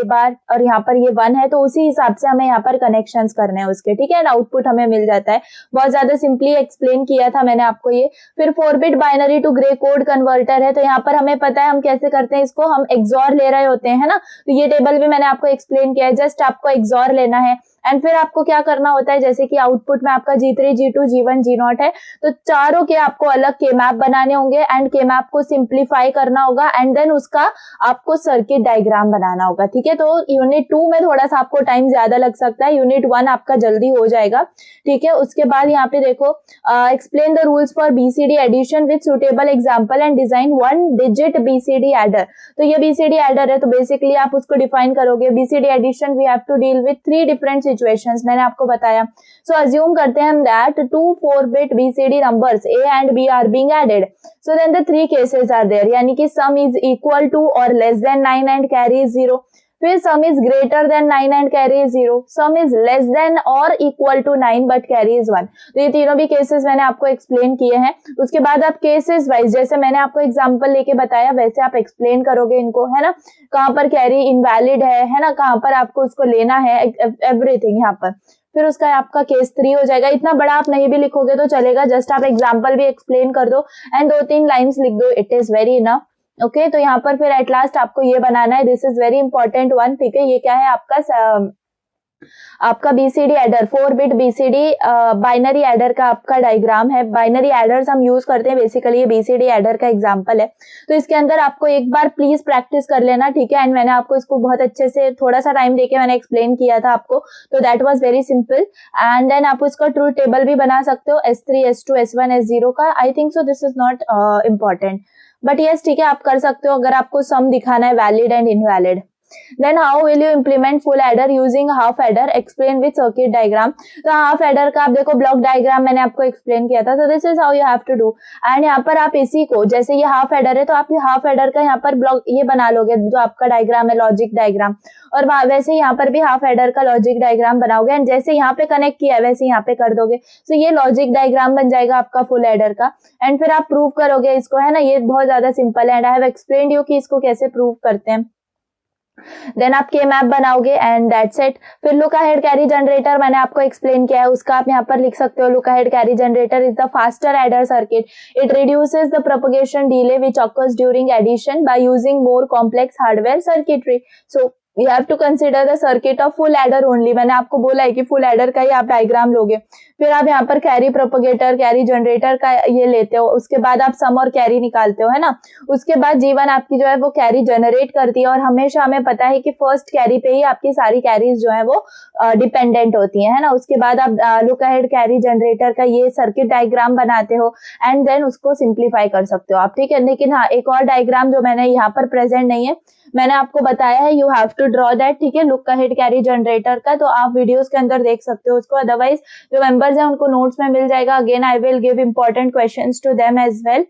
बार और यहाँ पर ये 1 है, तो उसी हिसाब से हमें यहाँ पर कनेक्शंस करने हैं उसके. ठीक है, आउटपुट हमें मिल जाता है. बहुत ज्यादा सिंपली एक्सप्लेन किया था मैंने आपको ये. फिर 4-बिट binary to gray code converter है. तो यहाँ पर हमें पता है हम कैसे करते हैं इसको, हम एक्सॉर ले रहे होते हैं, है ना. तो ये टेबल भी मैंने आपको एक्सप्लेन किया है. जस्ट आपको एक्सॉर लेना है एंड फिर आपको क्या करना होता है, जैसे कि आउटपुट में आपका G3, G2, G1, G0 है, तो चारों के आपको अलग के मैप बनाने होंगे एंड के मैप को सिंप्लीफाई करना होगा एंड देन उसका आपको सर्किट डायग्राम बनाना होगा. ठीक है, तो यूनिट 2 में थोड़ा सा आपको टाइम ज्यादा लग सकता है, यूनिट 1 आपका जल्दी हो जाएगा. ठीक है, उसके बाद यहाँ पे देखो explain the rules for BCD addition with suitable example and design 1-digit BCD adder. तो ये BCD एडर है, तो बेसिकली आप उसको डिफाइन करोगे. BCD addition we have to deal with 3 different situations, मैंने आपको बताया. सो अज्यूम करते हैं हम that 2 4-bit BCD numbers A and B are being added. So then the 3 cases are there, यानी कि sum is equal to or less than 9 and carry is 0. फिर sum is greater than 9 and carry is 0. sum is less than or equal to 9 but carry is 1. तो ये तीनों भी cases मैंने आपको explain किए हैं. उसके बाद आप केसेस वाइज, जैसे मैंने आपको एग्जांपल लेके बताया वैसे आप एक्सप्लेन करोगे इनको, है ना. कहाँ पर कैरी इनवैलिड है ना, कहाँ पर आपको उसको लेना है, एवरीथिंग यहाँ पर. फिर उसका आपका केस 3 हो जाएगा. इतना बड़ा आप नहीं भी लिखोगे तो चलेगा, जस्ट आप एग्जांपल भी एक्सप्लेन कर दो एंड 2-3 लाइंस लिख दो, it is very enough. Okay, तो यहाँ पर फिर एट लास्ट आपको ये बनाना है. This is very important one. ठीक है, ये क्या है आपका BCD एडर, 4-बिट BCD बाइनरी एडर का आपका डायग्राम है. बाइनरी एडर्स हम यूज करते हैं बेसिकली, ये BCD एडर का एग्जांपल है. तो इसके अंदर आपको एक बार प्लीज प्रैक्टिस कर लेना. ठीक है, एंड मैंने आपको इसको बहुत अच्छे से थोड़ा सा टाइम देके मैंने एक्सप्लेन किया था आपको, तो that was very simple. And then आप उसका ट्रूथ टेबल भी बना सकते हो, S3, S2, S1, S0 का. I think so this is not important, but yes ठीक है आप कर सकते हो अगर आपको सम दिखाना है valid and invalid. Then how will you implement full adder using half adder? Explain with circuit diagram. तो हाफ एडर का आप देखो ब्लॉक डायग्राम मैंने आपको एक्सप्लेन किया था. So this is how you have to do. And यहाँ पर आप इसी को, जैसे ये हाफ एडर है तो आप हाफ एडर का यहाँ पर ब्लॉक ये बना लोगे जो आपका डायग्राम है, लॉजिक डायग्राम. और वैसे यहाँ पर भी हाफ एडर का लॉजिक डायग्राम बनाओगे एंड जैसे यहाँ पे कनेक्ट किया है वैसे यहाँ पे कर दोगे. तो ये लॉजिक डायग्राम बन जाएगा आपका फुल एडर का. एंड फिर आप प्रूव करोगे इसको, है ना. ये बहुत ज्यादा सिंपल है and I have explained you कि इसको कैसे प्रूव करते हैं. देन आप के मैप बनाओगे एंड दैट्स इट. फिर लुक अहेड कैरी जनरेटर मैंने आपको एक्सप्लेन किया है, उसका आप यहाँ पर लिख सकते हो. Look ahead carry generator is the faster adder circuit. It reduces the propagation delay which occurs during addition by using more complex hardware circuitry. So we have to consider the circuit of full adder only. मैंने आपको बोला है कि full adder का ही आप diagram लोगे, फिर आप यहाँ पर कैरी प्रोपगेटर, कैरी जनरेटर का ये लेते हो, उसके बाद आप सम और कैरी निकालते हो, है ना। उसके बाद G1 आपकी जो है वो कैरी जनरेट करती है, और हमेशा हमें पता है कि फर्स्ट कैरी पे ही आपकी सारी कैरीज जो है वो डिपेंडेंट होती है ना। उसके बाद आप लुक अहेड कैरी जनरेटर का ये सर्किट डायग्राम बनाते हो एंड देन उसको सिंप्लीफाई कर सकते हो आप, ठीक है। लेकिन हाँ, एक और डायग्राम जो मैंने यहाँ पर प्रेजेंट नहीं है, मैंने आपको बताया है, you have to draw that, ठीक है, लुक अहेड कैरी जनरेटर का, तो आप वीडियोस के अंदर देख सकते हो उसको। अदरवाइज जो मेंबर्स हैं उनको नोट्स में मिल जाएगा। Again I will give important questions to them as well.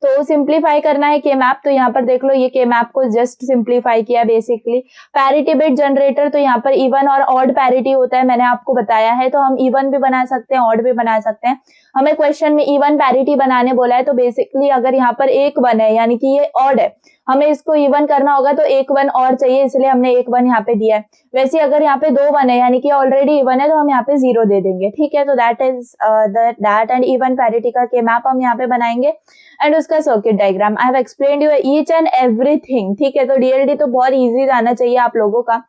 तो सिंप्लीफाई करना है के मैप, तो यहाँ पर देख लो, ये के मैप को जस्ट सिंप्लीफाई किया बेसिकली। पैरिटी बिट जनरेटर, तो यहाँ पर इवन और ऑड पैरिटी होता है, मैंने आपको बताया है, तो हम इवन भी बना सकते हैं, ऑड भी बना सकते हैं। हमें क्वेश्चन में इवन पैरिटी बनाने बोला है, तो बेसिकली अगर यहाँ पर एक वन है यानी कि ये ऑड है, हमें इसको इवन करना होगा तो एक वन और चाहिए, इसलिए हमने एक वन यहाँ पे दिया है। वैसे अगर यहाँ पे दो वन है यानी कि ऑलरेडी इवन है, तो हम यहाँ पे 0 दे देंगे, ठीक है। तो that is that and even parity का के मैप हम यहाँ पे बनाएंगे एंड उसका circuit diagram. I have explained you each and everything, ठीक है। तो डीएलडी तो बहुत इजी जाना चाहिए आप लोगों का।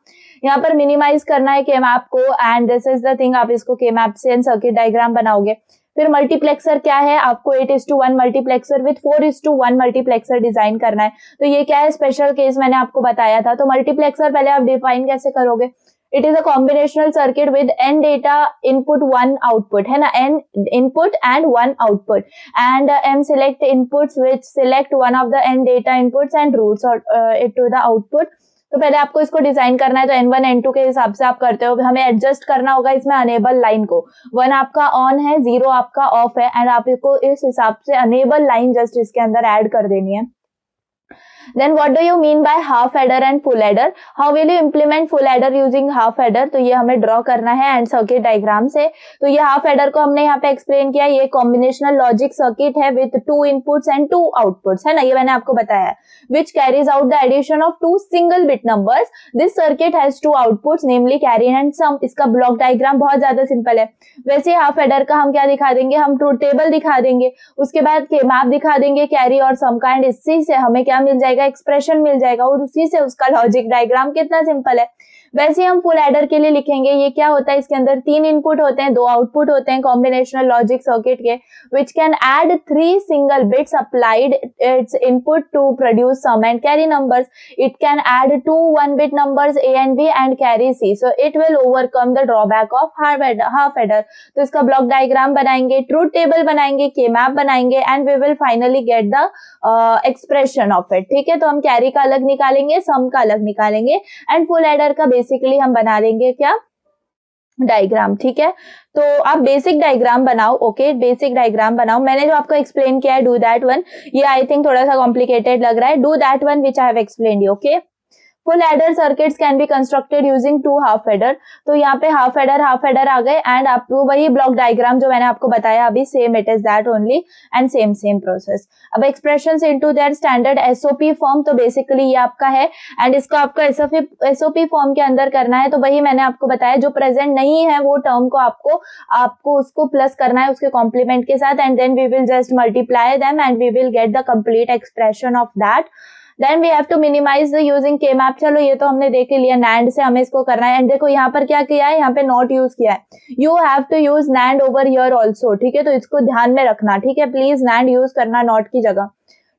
यहाँ पर मिनिमाइज करना है के मैप को and this is the thing, आप इसको के मैप से सर्किट डायग्राम बनाओगे। फिर मल्टीप्लेक्सर क्या है, आपको 8:1 मल्टीप्लेक्सर विथ 4:1 मल्टीप्लेक्सर डिजाइन करना है। तो ये क्या है, स्पेशल केस मैंने आपको बताया था। तो मल्टीप्लेक्सर पहले आप डिफाइन कैसे करोगे, it is a combinational circuit with n data input 1 output, है ना, n input and 1 output and m select inputs which select one of the n data inputs and routes it to the output. तो पहले आपको इसको design करना है, तो n1 n2 के हिसाब से आप करते हो। हमें एडजस्ट करना होगा इसमें अनेबल लाइन को, 1 आपका ऑन है, 0 आपका ऑफ है एंड आपको इस हिसाब से अनेबल लाइन जस्ट इसके अंदर ऐड कर देनी है। Then what do you mean by half adder and full adder? How will you implement full adder using half adder? तो ये हमें ड्रॉ करना है एंड सर्किट डायग्राम से। तो ये हाफ एडर को हमने यहाँ पे एक्सप्लेन किया, ये कॉम्बिनेशनल लॉजिक सर्किट है विथ 2 इनपुट्स एंड 2 आउटपुट्स, है ना, ये मैंने आपको बताया है, which carries out the addition of 2 single bit numbers. This circuit has 2 outputs namely carry and sum. इसका ब्लॉक डायग्राम बहुत ज्यादा सिंपल है। वैसे हाफ एडर का हम क्या दिखा देंगे, हम ट्रूथ टेबल दिखा देंगे, उसके बाद के मैप दिखा देंगे कैरी और सम का, एंड इसी से हमें क्या मिल जाएगा, एक्सप्रेशन मिल जाएगा, और उसी से उसका लॉजिक डायग्राम। कितना सिंपल है। वैसे हम फुल एडर के लिए लिखेंगे, ये क्या होता है, इसके अंदर 3 इनपुट होते हैं, 2 आउटपुट होते हैं कॉम्बिनेशनल लॉजिक सर्किट के, which can add 3 single bits applied its input to produce sum and carry numbers. It can add 2 1 bit numbers A and B and carry C, so it will overcome the drawback of half adder। तो इसका block diagram बनाएंगे, truth table बनाएंगे, K map बनाएंगे and we will finally get the expression of it, ठीक है। तो हम carry का अलग निकालेंगे, सम का अलग निकालेंगे एंड फुल एडर का बेसिकली हम बना लेंगे क्या, डायग्राम, ठीक है। तो आप बेसिक डायग्राम बनाओ, ओके, बेसिक डायग्राम बनाओ। मैंने जो आपको एक्सप्लेन किया है, डू दैट वन, ये आई थिंक थोड़ा सा कॉम्प्लिकेटेड लग रहा है, do that one which I have explained you, okay. Full adder circuits can be constructed using 2 half adder. तो यहाँ पे हाफ एडर आ गए एंड आपको वही ब्लॉक डायग्राम जो मैंने आपको बताया अभी, same it is that only and same process. अब expressions into that standard SOP form, तो बेसिकली ये आपका है एंड इसको आपका एसओपी फॉर्म के अंदर करना है। तो वही मैंने आपको बताया, जो प्रेजेंट नहीं है वो टर्म को आपको उसको प्लस करना है उसके कॉम्प्लीमेंट के साथ and then we will just multiply them and we will get the complete expression of that. Then we have to minimize the using K map. चलो ये तो हमने देख लिया, NAND से हमें इसको करना है एंड देखो यहाँ पर क्या किया है, यहाँ पे नॉट यूज किया है। You have to use NAND over here also, ठीक है, तो इसको ध्यान में रखना, ठीक है, प्लीज NAND यूज करना नॉट की जगह।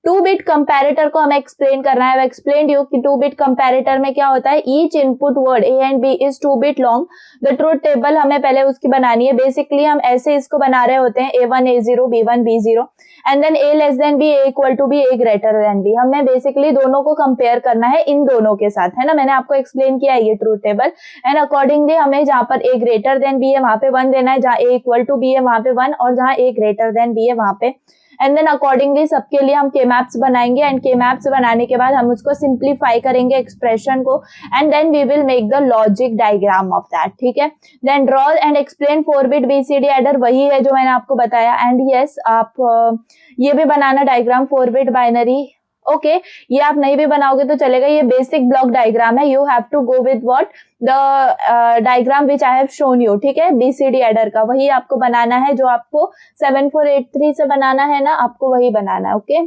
2 बिट कंपैरेटर को हमें एक्सप्लेन करना है। एक्सप्लेन यू कि 2 बिट कंपैरेटर में क्या होता है, each input word A and B is 2 bit long. The truth table हमें पहले उसकी बनानी है। बेसिकली हम ऐसे इसको बना रहे होते हैं, A1 A0 B1 B0 and then A less than B, A equal to B, A greater than B। हमें बेसिकली दोनों को कंपेयर करना है इन दोनों के साथ, है ना, मैंने आपको एक्सप्लेन किया है ये ट्रूथ टेबल एंड अकॉर्डिंगली हमें जहाँ पर A ग्रेटर देन B है वहां पे 1 देना है, जहाँ A इक्वल टू B है वहां पे 1 और जहाँ A ग्रेटर देन B है वहां पे, एंड देन अकॉर्डिंगली सबके लिए हम के मैप्स बनाएंगे एंड के मैप्स बनाने के बाद हम उसको सिंप्लीफाई करेंगे एक्सप्रेशन को and then we will make the logic diagram of that, ठीक है। Then draw and explain 4 bit BCD adder, वही है जो मैंने आपको बताया एंड यस आप ये भी बनाना डायग्राम 4 बिट बाइनरी, ओके। ये आप नहीं भी बनाओगे तो चलेगा, ये बेसिक ब्लॉक डायग्राम है। You have to go with what, the diagram which I have shown you, ठीक है, बीसीडी एडर का वही आपको बनाना है, जो आपको 7483 से बनाना है ना, आपको वही बनाना है, okay.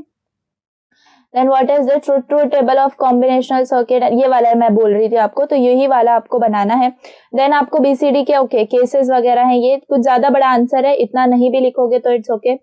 Then what is the truth table of combinational circuit, ये वाला मैं बोल रही थी आपको, तो यही वाला आपको बनाना है। देन आपको बीसीडी के केसेस वगैरह हैं, ये कुछ ज्यादा बड़ा आंसर है, इतना नहीं भी लिखोगे तो it's okay.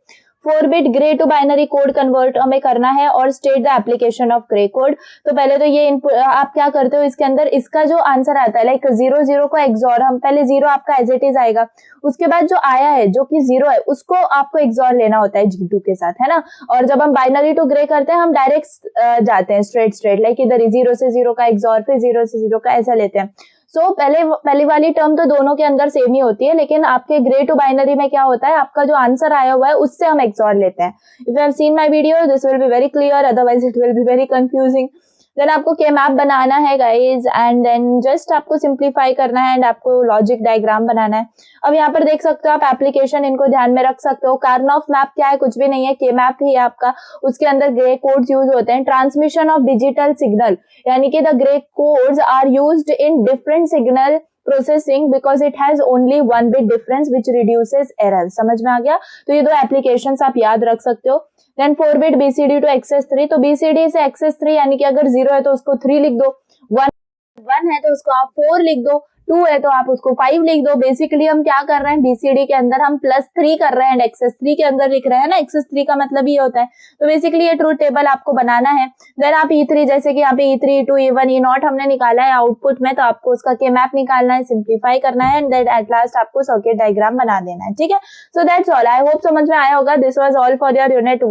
4-bit gray to binary code convert हमें करना है और state the application of gray code. तो पहले तो ये इनपुट आप क्या करते हो इसके अंदर, इसका जो आंसर आता है लाइक 0 को एक्सॉर, हम पहले 0 आपका एज इट इज आएगा, उसके बाद जो आया है जो कि 0 है उसको आपको एक्सॉर लेना होता है G2 के साथ, है ना। और जब हम बाइनरी टू ग्रे करते हैं हम डायरेक्ट जाते हैं स्ट्रेट लाइक इधर 0 से 0 का एक्सॉर, फिर 0 से 0 का ऐसा लेते हैं। सो पहली वाली टर्म तो दोनों के अंदर सेम ही होती है, लेकिन आपके ग्रे टू बाइनरी में क्या होता है, आपका जो आंसर आया हुआ है उससे हम एक्सॉर लेते हैं। If you have seen my video this will be very clear, otherwise it will be very confusing. देन आपको के मैप बनाना है गाइज, एंड देन जस्ट आपको सिंप्लीफाई करना है एंड आपको लॉजिक डायग्राम बनाना है। अब यहाँ पर देख सकते हो आप एप्लीकेशन, इनको ध्यान में रख सकते हो। कार्नॉफ मैप क्या है, कुछ भी नहीं है, के मैप ही है आपका, उसके अंदर ग्रे कोड्स यूज होते हैं। ट्रांसमिशन ऑफ डिजिटल सिग्नल, यानी कि the gray codes are used in different signal processing because it has only 1 bit difference which reduces error. समझ में आ गया? तो ये दो एप्लीकेशंस आप याद रख सकते हो। Then 4-bit BCD to excess 3, तो BCD से एक्सेस 3 यानी कि अगर 0 है तो उसको 3 लिख दो, 1 है तो उसको आप 4 लिख दो, 2 है तो आप उसको 5 लिख दो। बेसिकली हम क्या कर रहे हैं, BCD के अंदर हम +3 कर रहे हैं एंड एक्सेस 3 के अंदर लिख रहे हैं ना, एक्सेस 3 का मतलब ये होता है। तो बेसिकली ये ट्रूथ टेबल आपको बनाना है। देन आप E3, जैसे कि यहाँ पे E3, E2, E1, E0 हमने निकाला है आउटपुट में, तो आपको उसका के मैप निकालना है, सिंप्लीफाई करना है एंड देन एट लास्ट आपको सर्किट डायग्राम बना देना है। ठीक है, सो दैट्स ऑल। आई होप समझ में आया होगा। This was all for your unit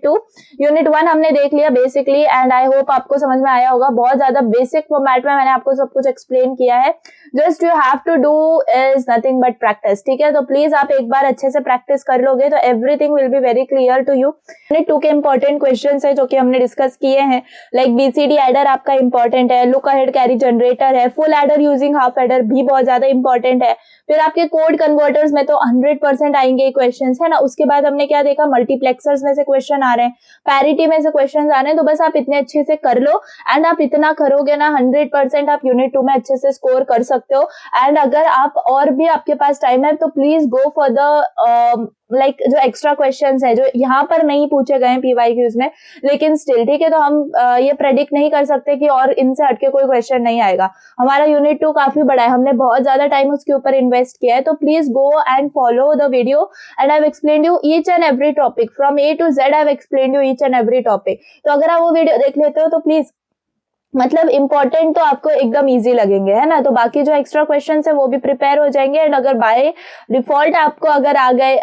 2। Unit 1 हमने देख लिया बेसिकली, एंड आई होप आपको समझ में आया होगा। बहुत ज्यादा बेसिक फॉर्मेट में मैंने आपको सब कुछ एक्सप्लेन किया है। Just you have to do is nothing but practice. ठीक है, तो प्लीज आप एक बार अच्छे से प्रैक्टिस कर लोगे तो everything will be very clear to you. Unit 2 के इंपॉर्टेंट क्वेश्चंस है जो कि हमने डिस्कस किए हैं, लाइक बीसीडी एडर आपका इंपॉर्टेंट है, लुक अहेड कैरी जनरेटर है, full adder using half adder भी बहुत ज्यादा इंपॉर्टेंट है। फिर आपके कोड कन्वर्टर्स में तो 100% आएंगे क्वेश्चंस, है ना। उसके बाद हमने क्या देखा, मल्टीप्लेक्सर्स में से क्वेश्चन आ रहे हैं, पैरिटी में से क्वेश्चन आ रहे हैं। तो बस आप इतने अच्छे से कर लो एंड आप इतना करोगे ना 100% आप यूनिट 2 में अच्छे से स्कोर कर सकते हो। एंड अगर आप और भी आपके पास टाइम है तो please go for the like जो एक्स्ट्रा क्वेश्चंस है जो यहाँ पर नहीं पूछे गए हैं PYQs में, लेकिन स्टिल ठीक है, तो हम ये प्रेडिक्ट नहीं कर सकते कि और इनसे हटके कोई क्वेश्चन नहीं आएगा। हमारा यूनिट 2 काफी बड़ा है, हमने बहुत ज्यादा टाइम उसके ऊपर इन्वेस्ट किया है। तो please go and follow the video and I have explained you each and every topic from A to Z। I have explained you each and every topic. तो अगर आप वो वीडियो देख लेते हो तो प्लीज मतलब इंपॉर्टेंट तो आपको एकदम इजी लगेंगे, है ना। तो बाकी जो एक्स्ट्रा क्वेश्चंस है वो भी प्रिपेयर हो जाएंगे एंड अगर बाय डिफॉल्ट आपको अगर आ गए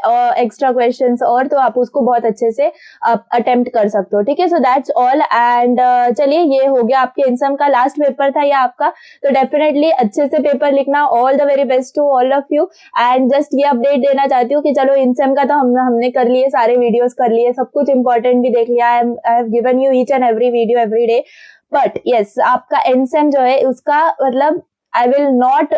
एक्स्ट्रा क्वेश्चंस और तो आप उसको बहुत अच्छे से अटेम्प्ट कर सकते हो। ठीक है, सो दैट्स ऑल। एंड चलिए, ये हो गया आपके इनसम का लास्ट पेपर था ये आपका, तो डेफिनेटली अच्छे से पेपर लिखना। All the very best to all of you. And just ये अपडेट देना चाहती हूँ कि चलो इनसम का तो हमने कर लिए, सारे वीडियोस कर लिए, सब कुछ इंपॉर्टेंट भी देख लिया। I have given you each and every video every day. But yes, आपका एनसेम जो है उसका मतलब आई विल नॉट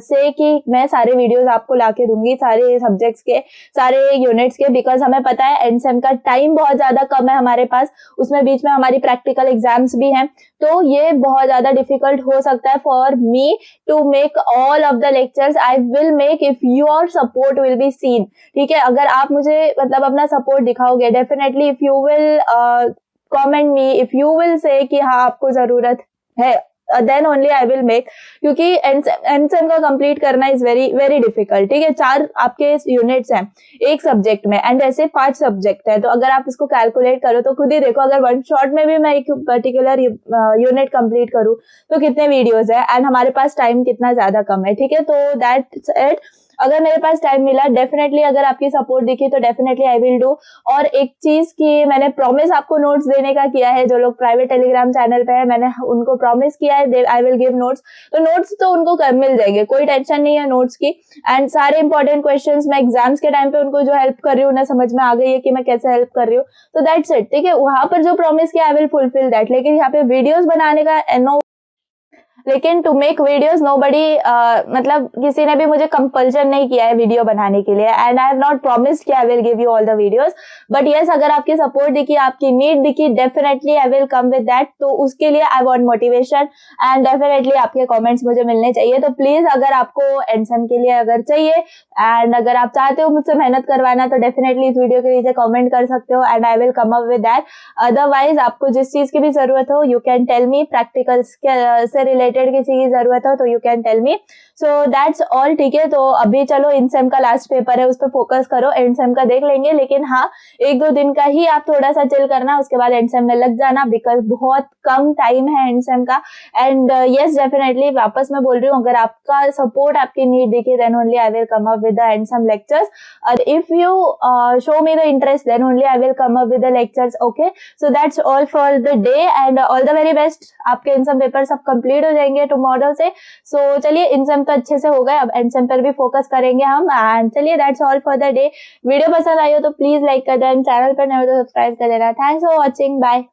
से कि मैं सारे वीडियोस आपको लाके दूंगी सारे सब्जेक्ट्स के, सारे यूनिट्स के, बिकॉज हमें पता है एनसेम का टाइम बहुत ज्यादा कम है हमारे पास, उसमें बीच में हमारी प्रैक्टिकल एग्जाम्स भी हैं, तो ये बहुत ज्यादा डिफिकल्ट हो सकता है for me to make all of the lectures. I will make if your support will be seen. ठीक है, अगर आप मुझे मतलब अपना सपोर्ट दिखाओगे, definitely if you will comment me, if you will say कि हाँ आपको जरूरत है, then only I will make, क्योंकि एनसेम का कंप्लीट करना इज वेरी वेरी डिफिकल्ट। ठीक है, 4 आपके यूनिट्स हैं एक सब्जेक्ट में एंड ऐसे 5 सब्जेक्ट है, तो अगर आप इसको कैलकुलेट करो तो खुद ही देखो, अगर 1 शॉट में भी मैं एक पर्टिकुलर यूनिट कंप्लीट करूं तो कितने वीडियोस है एंड हमारे पास टाइम कितना ज्यादा कम है। ठीक है, तो दैट्स इट। अगर मेरे पास टाइम मिला डेफिनेटली, अगर आपकी सपोर्ट दिखी तो डेफिनेटली आई विल डू। और एक चीज की मैंने प्रॉमिस आपको नोट्स देने का किया है, जो लोग प्राइवेट टेलीग्राम चैनल पे है मैंने उनको प्रॉमिस किया है आई विल गिव नोट्स, तो नोट्स तो उनको मिल जाएंगे, कोई टेंशन नहीं है नोट्स की। एंड सारे इंपॉर्टेंट क्वेश्चंस मैं एग्जाम्स के टाइम पे उनको जो हेल्प कर रही हूँ, उन्हें समझ में आ गई है कि मैं कैसे हेल्प कर रही हूँ, तो दैट्स इट। ठीक है, वहां पर जो प्रॉमिस किया आई विल फुलफिल दैट, लेकिन यहाँ पे वीडियोस बनाने का लेकिन टू मेक वीडियोज नोबडी मतलब किसी ने भी मुझे कंपल्शन नहीं किया है वीडियो बनाने के लिए, and I have not promised कि I will give you all the videos, but yes अगर आपकी सपोर्ट दिखी, आपकी नीड दिखी, definitely I will come with that. तो उसके लिए I want motivation and definitely आपके कमेंट्स मुझे मिलने चाहिए। तो प्लीज अगर आपको एनसेम के लिए अगर चाहिए एंड अगर आप चाहते हो मुझसे मेहनत करवाना तो डेफिनेटली इस वीडियो के नीचे कमेंट कर सकते हो and I will come up with that. Otherwise आपको जिस चीज की भी जरूरत हो you can tell me, practicals से रिलेटेड किसी की जरूरत हो तो you can tell me. So that's all, ठीक है। तो अभी चलो इनसेम का लास्ट पेपर है उस पर फोकस करो, एंडसेम का देख लेंगे, लेकिन हाँ 1-2 दिन का ही आप थोड़ा सा चिल करना, उसके बाद एंडसेम में लग जाना बिकॉज बहुत कम टाइम है एंडसेम का। एंड यस डेफिनेटली वापस मैं बोल रही हूँ, अगर आपका सपोर्ट, आपकी नीड दिखे then only I will come up with the endsem lectures. If you show me the interest then only I will come up with the lectures, okay? So that's all for the day and all the very best। आपके इनसेम paper सब complete हो जाएंगे tomorrow से। सो चलिए इनसेम तो अच्छे से हो गए, अब एंडसेम पर भी फोकस करेंगे हम। एंड चलिए that's all for the day. Video पसंद आई हो तो प्लीज लाइक कर देना, चैनल पर नए हो तो सब्सक्राइब कर देना। Thanks for watching, bye.